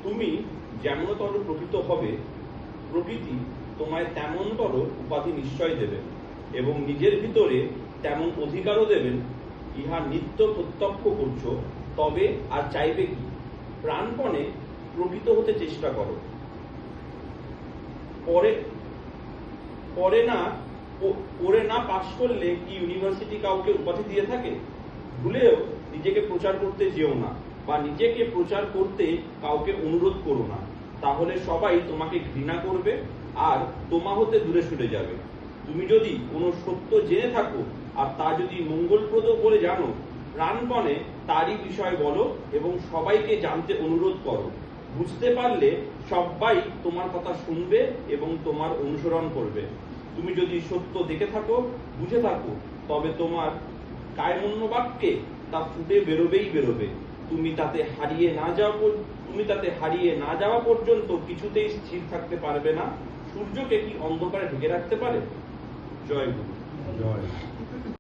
তুমি যেমনতর প্রকৃত হবে, প্রকৃতি তোমায় তেমনতর উপাধি নিশ্চয় দেবেন এবং নিজের ভিতরে তেমন অধিকারও দেবেন। ইহা নিত্য প্রত্যক্ষ করছো, তবে আর চাইবে কি? প্রাণপণে প্রকৃত হতে চেষ্টা করো। পরে না পাশ করলে কি ইউনিভার্সিটি কাউকে উপাধি দিয়ে থাকে? ভুলেও নিজেকে প্রচার করতে যেও না, বা নিজেকে প্রচার করতে কাউকে অনুরোধ করো না, তাহলে সবাই তোমাকে ঘৃণা করবে আর তোমা হতে দূরে সরে যাবে। তুমি যদি কোনো সত্য জেনে থাকো আর তা যদি মঙ্গলপ্রদ বলে জানো, প্রাণপণে তারই বিষয় বলো এবং সবাইকে জানতে অনুরোধ করো। বুঝতে পারলে সবাই তোমার কথা শুনবে এবং তোমার অনুসরণ করবে। তুমি যদি সত্য দেখে থাকো, বুঝে থাকো, তবে তোমার কায়মন্য বাক্যে তা ফুটে বেরোবে। তুমি তাতে হারিয়ে না যাওয়া পর্যন্ত কিছুতেই স্থির থাকতে পারবে না। সূর্যকে কি অন্ধকারে ঢেকে রাখতে পারে? জয় গুরু। জয়।